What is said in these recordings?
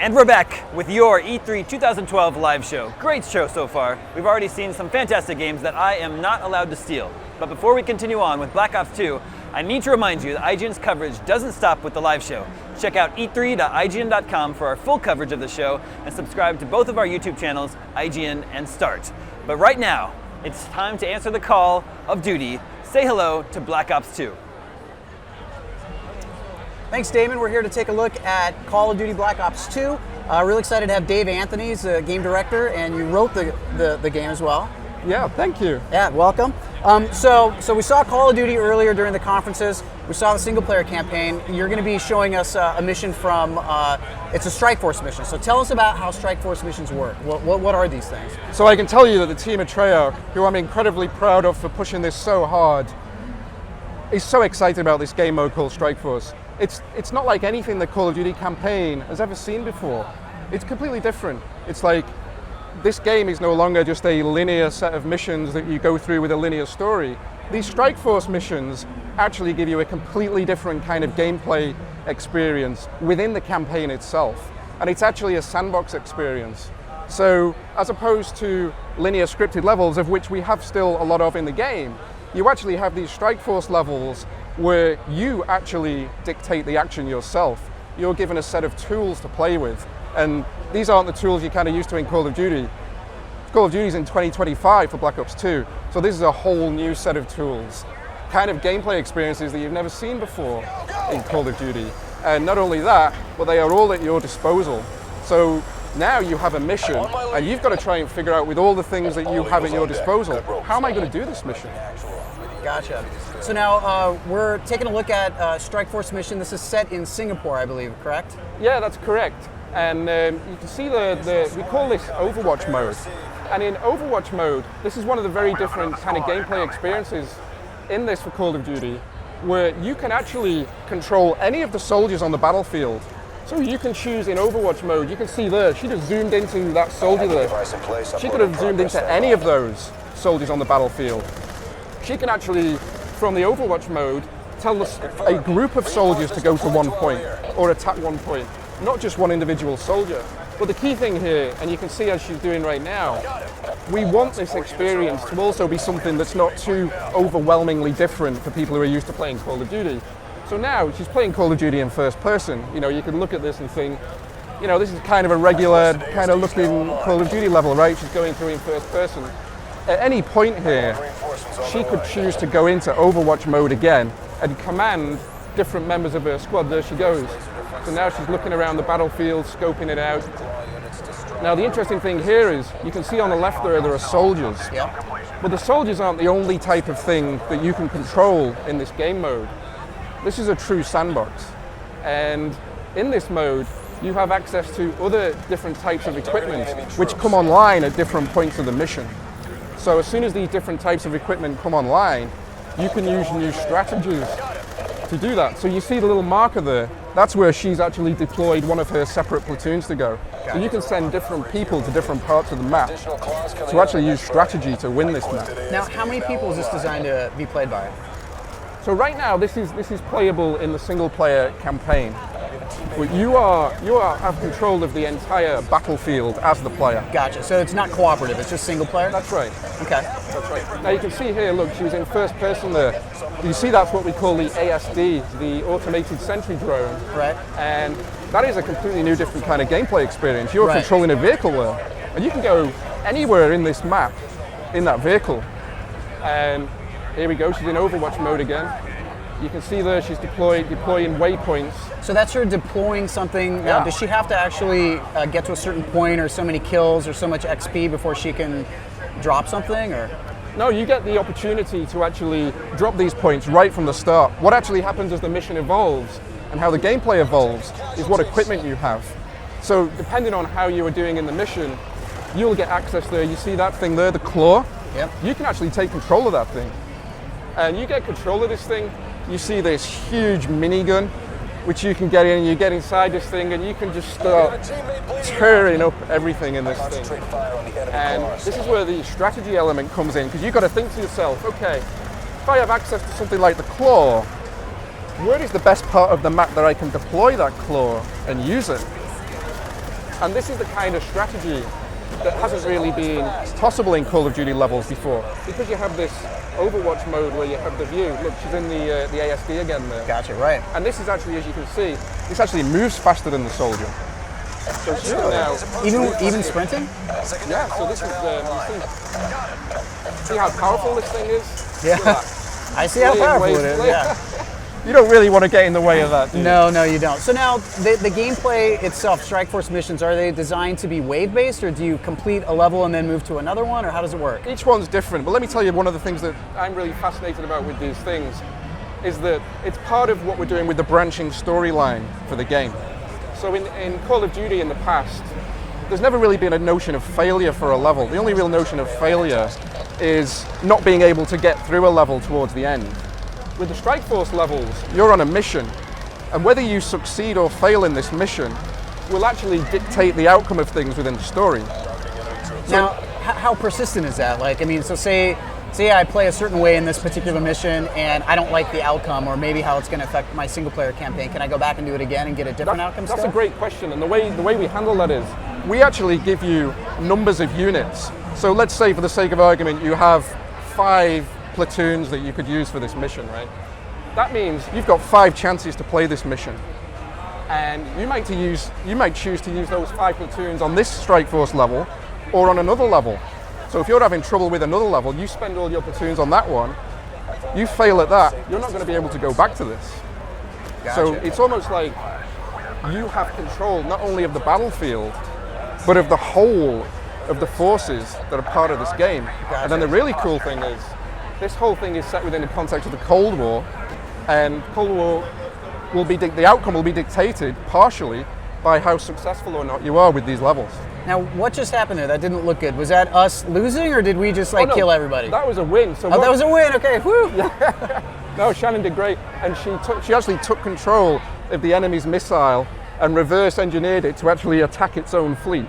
And we're back with your E3 2012 live show. Great show so far. We've already seen some fantastic games that I am not allowed to steal. But before we continue on with Black Ops 2, I need to remind you that IGN's coverage doesn't stop with the live show. Check out e3.ign.com for our full coverage of the show and subscribe to both of our YouTube channels, IGN and Start. But right now, it's time to answer the call of duty. Say hello to Black Ops 2. Thanks, Damon. We're here to take a look at Call of Duty Black Ops 2. Really excited to have Dave Anthony's game director, and you wrote the game as well. Yeah, thank you. Yeah, welcome. So we saw Call of Duty earlier during the conferences. We saw the single-player campaign. You're going to be showing us a mission from, it's a Strikeforce mission. So tell us about how Strikeforce missions work. What are these things? So I can tell you that the team at Treyarch, who I'm incredibly proud of for pushing this so hard, is so excited about this game mode called Strikeforce. It's not like anything the Call of Duty campaign has ever seen before. It's completely different. It's like, this game is no longer just a linear set of missions that you go through with a linear story. These Strikeforce missions actually give you a completely different kind of gameplay experience within the campaign itself. And it's actually a sandbox experience. So as opposed to linear scripted levels, of which we have still a lot of in the game, you actually have these Strikeforce levels where you actually dictate the action yourself. You're given a set of tools to play with. And these aren't the tools you're kind of used to in Call of Duty. Call of Duty's in 2025 for Black Ops 2, so this is a whole new set of tools. Kind of gameplay experiences that you've never seen before in Call of Duty. And not only that, but they are all at your disposal. So now you have a mission, and you've got to try and figure out, with all the things that you have at your disposal, how am I going to do this mission? Gotcha. So now we're taking a look at Strikeforce Mission. This is set in Singapore, I believe, correct? Yeah, that's correct. And you can see we call this Overwatch Mode. And in Overwatch Mode, this is one of the very different kind of gameplay experiences in this for Call of Duty, where you can actually control any of the soldiers on the battlefield. So you can choose in Overwatch Mode, you can see there, she just zoomed into that soldier there. She could have zoomed into any of those soldiers on the battlefield. She can actually, from the Overwatch Mode, tell a group of soldiers to go to one point or attack one point, not just one individual soldier. But the key thing here, and you can see as she's doing right now, we want this experience to also be something that's not too overwhelmingly different for people who are used to playing Call of Duty. So now she's playing Call of Duty in first person. You know, you can look at this and think, you know, this is kind of a regular kind of looking Call of Duty level, right? She's going through in first person. At any point here, she could choose to go into Overwatch Mode again and command different members of her squad. There she goes. So now she's looking around the battlefield, scoping it out. Now the interesting thing here is, you can see on the left there are soldiers. Yeah. But the soldiers aren't the only type of thing that you can control in this game mode. This is a true sandbox. And in this mode, you have access to other different types of equipment, which come online at different points of the mission. So as soon as these different types of equipment come online, you can use new strategies to do that. So you see the little marker there, that's where she's actually deployed one of her separate platoons to go. So you can send different people to different parts of the map to actually use strategy to win this map. Now, how many people is this designed to be played by? So right now, this is playable in the single-player campaign. But you have control of the entire battlefield as the player. Gotcha. So it's not cooperative, it's just single player? That's right. Okay. That's right. Now you can see here, look, she was in first person there. You see that's what we call the ASD, the automated Sentry drone. Right. And that is a completely new, different kind of gameplay experience. You're controlling a vehicle there. And you can go anywhere in this map in that vehicle. And here we go, she's in Overwatch Mode again. You can see there she's deploying waypoints. So that's her deploying something. Now, does she have to actually get to a certain point or so many kills or so much XP before she can drop something? Or? No, you get the opportunity to actually drop these points right from the start. What actually happens as the mission evolves and how the gameplay evolves is what equipment you have. So depending on how you are doing in the mission, you'll get access there. You see that thing there, the claw? Yep. You can actually take control of that thing. And you get control of this thing, you see this huge minigun, which you can get in, and you get inside this thing, and you can just start tearing up everything in this thing. And this is where the strategy element comes in, because you've got to think to yourself, okay, if I have access to something like the claw, where is the best part of the map that I can deploy that claw and use it? And this is the kind of strategy that hasn't really been possible in Call of Duty levels before, because you have this Overwatch mode where you have the view. Look, she's in the ASD again there. Gotcha, right. And this is actually, as you can see, this actually moves faster than the soldier. So she can now Even sprinting? Yeah. So this is you see how powerful this thing is. Yeah. Look at that. I see how powerful it is. Yeah. You don't really want to get in the way of that, do you? No, you don't. So now, the gameplay itself, Strikeforce missions, are they designed to be wave-based, or do you complete a level and then move to another one, or how does it work? Each one's different, but let me tell you, one of the things that I'm really fascinated about with these things is that it's part of what we're doing with the branching storyline for the game. So in Call of Duty in the past, there's never really been a notion of failure for a level. The only real notion of failure is not being able to get through a level towards the end. With the Strikeforce levels, you're on a mission, and whether you succeed or fail in this mission will actually dictate the outcome of things within the story. Now, how persistent is that? Like, I mean, so say I play a certain way in this particular mission, and I don't like the outcome, or maybe how it's going to affect my single-player campaign. Can I go back and do it again and get a different outcome? That's a great question, and the way we handle that is we actually give you numbers of units. So let's say, for the sake of argument, you have 5 platoons that you could use for this mission, right? That means you've got 5 chances to play this mission, and you might choose to use those 5 platoons on this Strikeforce level or on another level. So if you're having trouble with another level, you spend all your platoons on that one, you fail at that, you're not going to be able to go back to this. Gotcha. So it's almost like you have control not only of the battlefield, but of the whole of the forces that are part of this game. Gotcha. And then the really cool thing is, this whole thing is set within the context of the Cold War, and Cold War will be the outcome will be dictated partially by how successful or not you are with these levels. Now, what just happened there? That didn't look good. Was that us losing, or did we just No, kill everybody? That was a win. So that was a win. Okay, whew. No, Shannon did great, and she actually took control of the enemy's missile and reverse engineered it to actually attack its own fleet.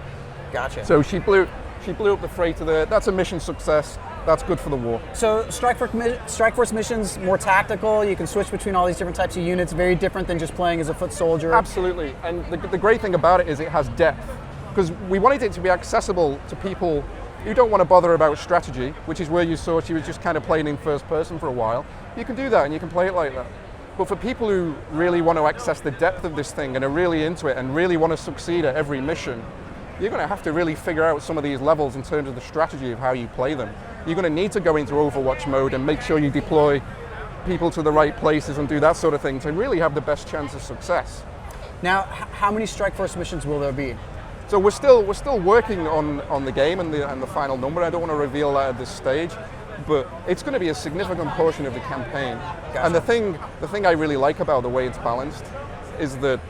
Gotcha. So she blew up the freighter there. That's a mission success. That's good for the war. So Strikeforce missions, more tactical. You can switch between all these different types of units. Very different than just playing as a foot soldier. Absolutely. And the great thing about it is it has depth. Because we wanted it to be accessible to people who don't want to bother about strategy, which is where you saw she was just kind of playing in first person for a while. You can do that and you can play it like that. But for people who really want to access the depth of this thing and are really into it and really want to succeed at every mission, you're going to have to really figure out some of these levels in terms of the strategy of how you play them. You're going to need to go into Overwatch mode and make sure you deploy people to the right places and do that sort of thing to really have the best chance of success. Now, how many Strikeforce missions will there be? So we're still working on the game and the final number. I don't want to reveal that at this stage, but it's going to be a significant portion of the campaign. Gotcha. And the thing I really like about the way it's balanced is that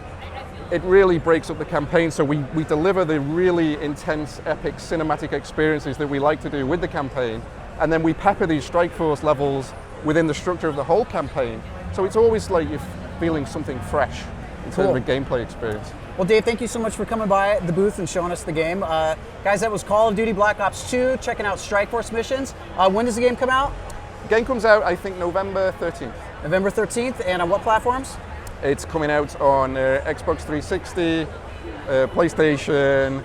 it really breaks up the campaign, so we deliver the really intense, epic cinematic experiences that we like to do with the campaign, and then we pepper these Strikeforce levels within the structure of the whole campaign. So it's always like you're feeling something fresh in terms of a gameplay experience. Well, Dave, thank you so much for coming by the booth and showing us the game. Guys, that was Call of Duty Black Ops 2, checking out Strikeforce missions. When does the game come out? The game comes out, I think, November 13th. November 13th, and on what platforms? It's coming out on Xbox 360, PlayStation,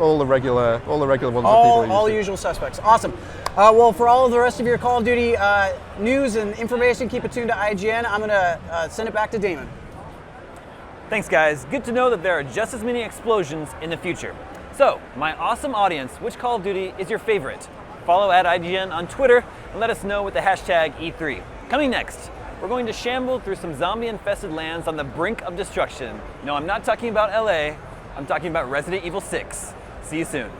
all the regular ones that people are using. All the usual suspects. Awesome. Well, for all of the rest of your Call of Duty news and information, keep it tuned to IGN. I'm going to send it back to Damon. Thanks, guys. Good to know that there are just as many explosions in the future. So, my awesome audience, which Call of Duty is your favorite? Follow @IGN on Twitter and let us know with the hashtag E3. Coming next, we're going to shamble through some zombie-infested lands on the brink of destruction. No, I'm not talking about LA. I'm talking about Resident Evil 6. See you soon.